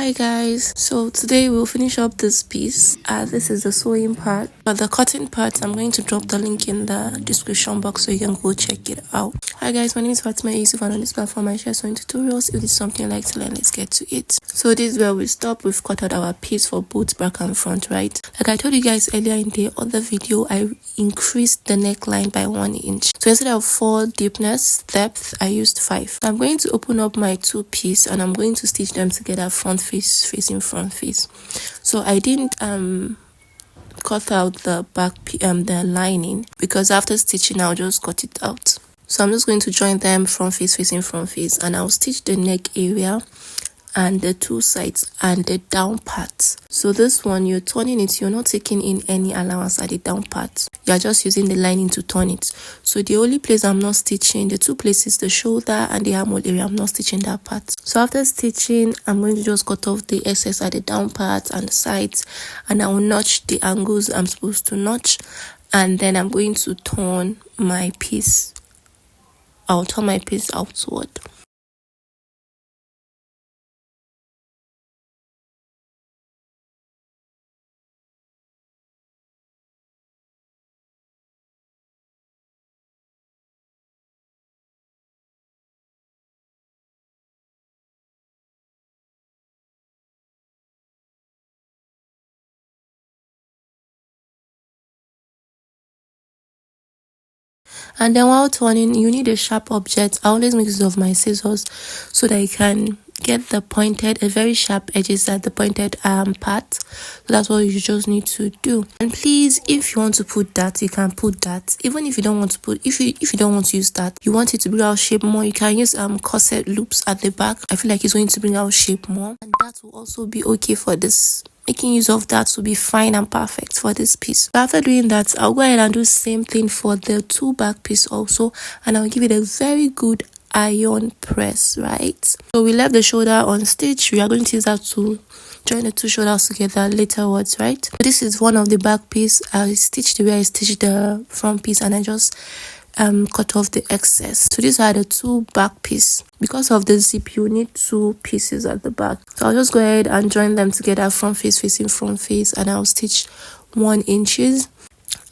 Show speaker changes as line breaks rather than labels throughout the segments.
Hi guys, so today we'll finish up this piece. This is the sewing part. For the cutting part, I'm going to drop the link in the description box so you can go check it out. Hi guys, my name is Fatima Yusuf and on this platform I share sewing tutorials. If this is something you like to learn, let's get to it. So this is where we stop. We've cut out our piece for both back and front, right? Like I told you guys earlier in the other video, I increased the neckline by 1 inch. So instead of 4 deepness depth, I used 5. I'm going to open up my 2 piece and I'm going to stitch them together, front face facing front face. So I didn't cut out the the lining because after stitching I'll just cut it out. So I'm just going to join them front face facing front face, and I'll stitch the neck area and the 2 sides and the down part. So this one, you're turning it, you're not taking in any allowance at the down part, you're just using the lining to turn it. So the only place I'm not stitching, the 2 places, the shoulder and the armhole area, I'm not stitching that part. So after stitching, I'm going to just cut off the excess at the down part and the sides, and I will notch the angles I'm supposed to notch, and then I'm going to turn my piece. I'll turn my piece outward. And then while turning, you need a sharp object. I always make use of my scissors so that you can get the pointed, a very sharp edges at the pointed part. So that's what you just need to do. And please, if you want to put that, you can put that. Even if you don't want to put, if you don't want to use that, you want it to bring out shape more, you can use corset loops at the back. I feel like it's going to bring out shape more, and that will also be okay for this. Making use of that will be fine and perfect for this piece. So after doing that, I'll go ahead and do the same thing for the 2 back piece also, and I'll give it a very good iron press, right? So we left the shoulder on stitch. We are going to use that to join the 2 shoulders together laterwards, right? So this is one of the back piece. I stitched the way I stitched the front piece, and I just cut off the excess. So these are the 2 back piece. Because of the zip, you need 2 pieces at the back. So I'll just go ahead and join them together, front face facing front face, and I'll stitch 1 inches,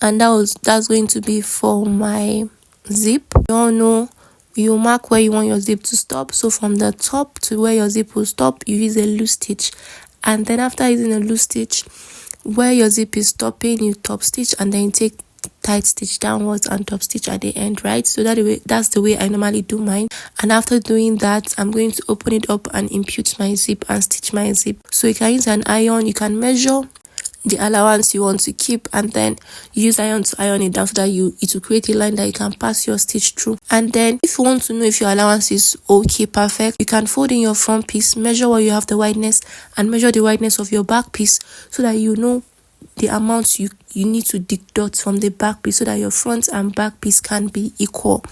and that's going to be for my zip. You all know, you mark where you want your zip to stop. So from the top to where your zip will stop, you use a loose stitch, and then after using a loose stitch, where your zip is stopping, you top stitch, and then you take tight stitch downwards and top stitch at the end, right? So that's the way I normally do mine. And after doing that, I'm going to open it up and impute my zip and stitch my zip. So you can use an iron, you can measure the allowance you want to keep, and then use iron to iron it down so that it will create a line that you can pass your stitch through. And then if you want to know if your allowance is okay, perfect, you can fold in your front piece, measure where you have the wideness, and measure the wideness of your back piece so that you know the amount you need to deduct from the back piece so that your front and back piece can be equal.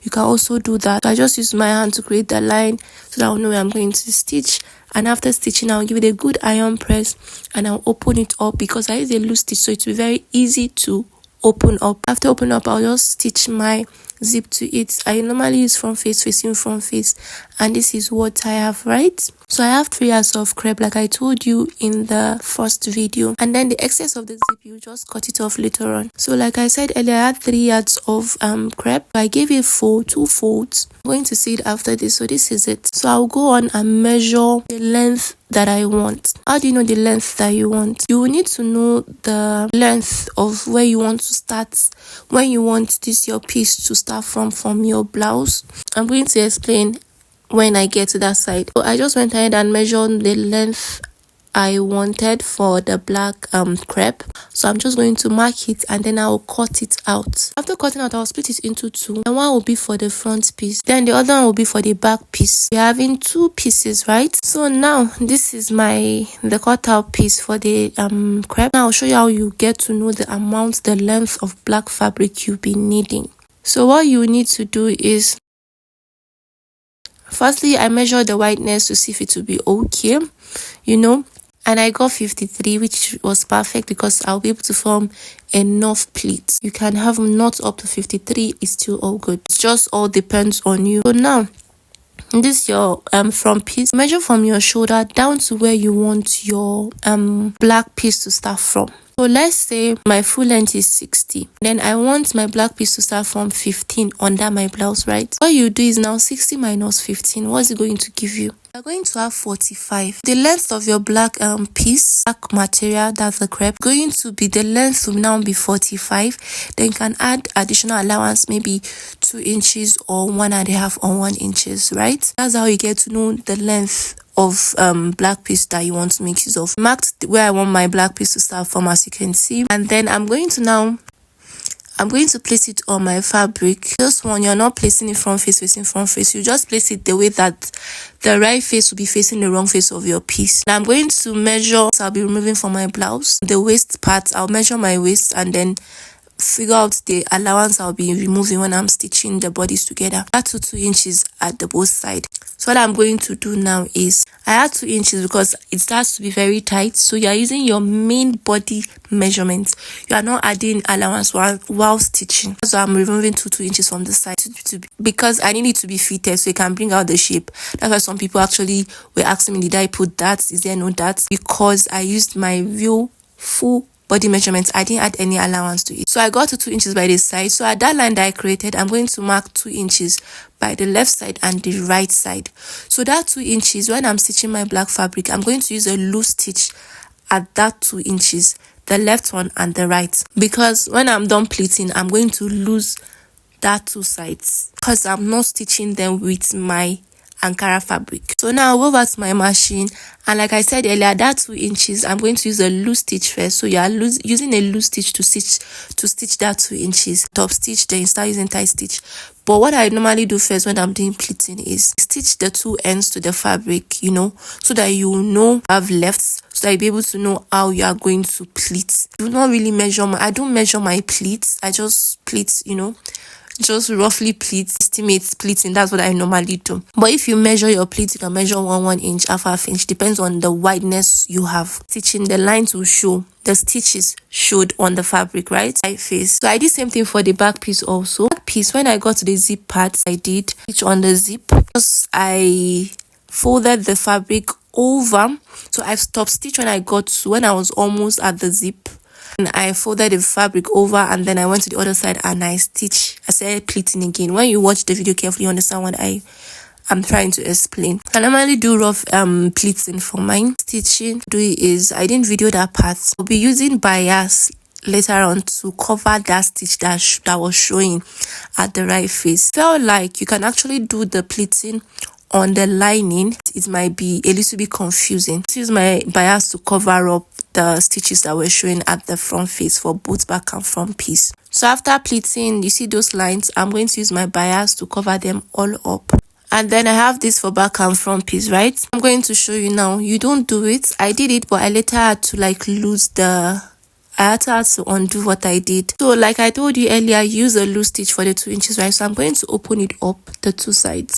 You can also do that. So I just use my hand to create the line so that I'll know where I'm going to stitch, and after stitching I'll give it a good iron press and I'll open it up because I use a loose stitch, so it will be very easy to open up. After opening up, I'll just stitch my zip to it. I normally use front face facing front face, and this is what I have, right? So I have 3 yards of crepe like I told you in the first video, and then the excess of the zip you just cut it off later on. So like I said earlier, I had 3 yards of crepe. I gave it 2 folds. I'm going to see it after this. So this is it. So I'll go on and measure the length that I want. How do you know the length that you want? You will need to know the length of where you want to start, when you want your piece to start from your blouse. I'm going to explain when I get to that side. So I just went ahead and measured the length I wanted for the black crepe. So I'm just going to mark it and then I'll cut it out. After cutting out, I'll split it into 2, and one will be for the front piece, then the other one will be for the back piece. We're having 2 pieces, right? So now this is the cutout piece for the crepe. Now I'll show you how you get to know the amount, the length of black fabric you'll be needing. So what you need to do is, firstly, I measured the wideness to see if it will be okay, and I got 53, which was perfect because I'll be able to form enough pleats. You can have knots up to 53, it's still all good. It just all depends on you. So now this your front piece. Measure from your shoulder down to where you want your black piece to start from. So let's say my full length is 60. Then I want my black piece to start from 15 under my blouse, right? What you do is now 60 minus 15. What's it going to give you? You're going to have 45. The length of your black piece, black material, that's the crepe, going to be the length will now be 45. Then you can add additional allowance, maybe 2 inches or 1.5 or 1 inches, right? That's how you get to know the length of black piece that you want to make use of. Marked where I want my black piece to start from, as you can see, and then I'm going to place it on my fabric. This one, you're not placing it front face facing front face. You just place it the way that the right face will be facing the wrong face of your piece. Now I'm going to measure, so I'll be removing from my blouse the waist part. I'll measure my waist and then figure out the allowance I'll be removing when I'm stitching the bodies together. I add 2 inches at the both sides. So what I'm going to do now is I add 2 inches because it starts to be very tight. So you're using your main body measurement. You are not adding allowance while stitching. So I'm removing 2 inches from the side because I need it to be fitted so it can bring out the shape. That's why some people actually were asking me, did I put that? Is there no that? Because I used my real full body measurements. I didn't add any allowance to it. So I got to 2 inches by this side. So at that line that I created, I'm going to mark 2 inches by the left side and the right side. So that 2 inches, when I'm stitching my black fabric, I'm going to use a loose stitch at that 2 inches, the left one and the right, because when I'm done pleating, I'm going to lose that 2 sides because I'm not stitching them with my Ankara fabric. So now I'll go over to my machine, and like I said earlier, that 2 inches, I'm going to use a loose stitch first. So you are using a loose stitch to stitch that 2 inches. Top stitch, then you start using tight stitch. But what I normally do first when I'm doing pleating is stitch the 2 ends to the fabric, you know, so that you know I have left, so that you'll be able to know how you are going to pleat. Do not really measure I don't measure my pleats. I just pleat, you know, just roughly pleat, estimate pleating. That's what I normally do. But if you measure your pleat, you can measure 1 inch, half inch, depends on the wideness you have. Stitching, the lines will show, the stitches showed on the fabric, right? I face. So I did same thing for the back piece also. Back piece, when I got to the zip part, I did stitch on the zip because I folded the fabric over. So I stopped stitch when I was almost at the zip. And I folded the fabric over, and then I went to the other side and I started pleating again. When you watch the video carefully, you understand what I'm trying to explain. I normally do rough pleating for mine. Stitching is I didn't video that part. I'll be using bias later on to cover that stitch that was showing at the right face. Felt like you can actually do the pleating on the lining. It might be a little bit confusing. This is my bias to cover up the stitches that were showing at the front face for both back and front piece. So after pleating, you see those lines, I'm going to use my bias to cover them all up. And then I have this for back and front piece, right? I'm going to show you now. You don't do it. I did it, but I later had to I had to undo what I did. So like I told you earlier, use a loose stitch for the 2 inches, right? So I'm going to open it up the 2 sides.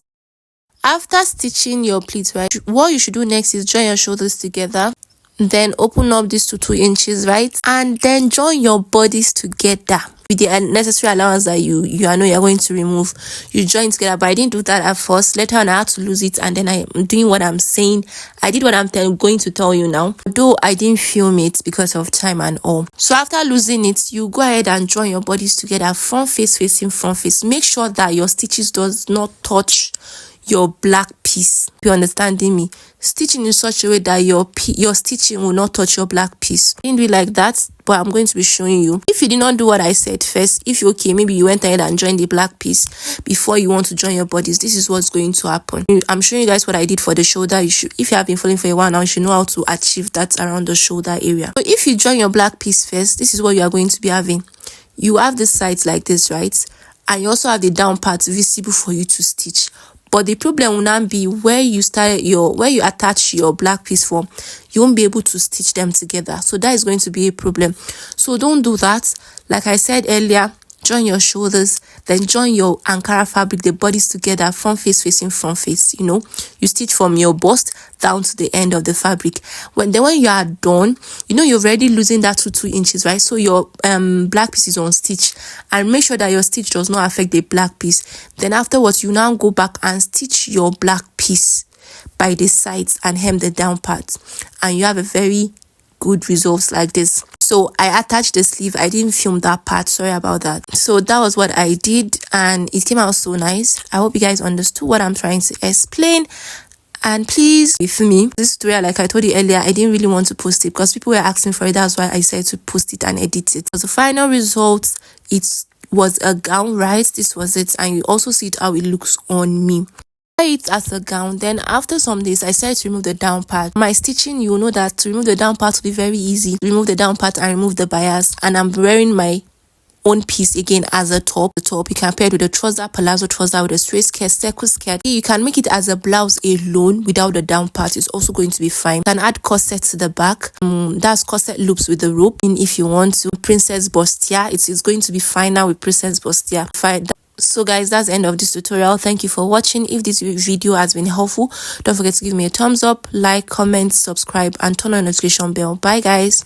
After stitching your pleats, right, what you should do next is join your shoulders together, then open up this to 2 inches, right, and then join your bodies together with the necessary allowance that you know you're going to remove. You join together, but I didn't do that at first. Later on I had to lose it, and then I'm doing what I'm saying. I did what I'm going to tell you now, though I didn't film it because of time and all. So after losing it, you go ahead and join your bodies together, front face facing front face. Make sure that your stitches does not touch your black piece. You understanding me? Stitching in such a way that your stitching will not touch your black piece. I didn't do it like that, but I'm going to be showing you. If you did not do what I said first, if you're okay, maybe you went ahead and joined the black piece before you want to join your bodies, this is what's going to happen. I'm showing you guys what I did for the shoulder. If you have been following for a while now, you should know how to achieve that around the shoulder area. So if you join your black piece first, this is what you are going to be having. You have the sides like this, right? And you also have the down part visible for you to stitch. But the problem will not be where you attach your black piece from, you won't be able to stitch them together. So that is going to be a problem. So don't do that. Like I said earlier, join your shoulders, then join your Ankara fabric, the bodice together, front face facing front face. You know, you stitch from your bust down to the end of the fabric. When you are done, you know you're already losing that 2 inches, right? So your black piece is on stitch, and make sure that your stitch does not affect the black piece. Then afterwards, you now go back and stitch your black piece by the sides and hem the down part, and you have a very good results like this. So I attached the sleeve. I didn't film that part, sorry about that. So that was what I did, and it came out so nice. I hope you guys understood what I'm trying to explain. And please, with me, this tutorial, like I told you earlier, I didn't really want to post it because people were asking for it. That's why I decided to post it and edit it. So the final result, it was a gown, right? This was it, and you also see it how it looks on me. It as a gown. Then after some days, I started to remove the down part. My stitching, you know that to remove the down part will be very easy. Remove the down part and remove the bias, and I'm wearing my own piece again as a top. The top you can pair it with a trouser, palazzo trouser with a straight skirt, circle skirt. You can make it as a blouse alone without the down part. It's also going to be fine. You can add corset to the back. That's corset loops with the rope. And if you want to, princess bustier, it is going to be fine now with princess bustier. Fine. So guys, that's the end of this tutorial. Thank you for watching. If this video has been helpful, don't forget to give me a thumbs up, like, comment, subscribe, and turn on the notification bell. Bye guys.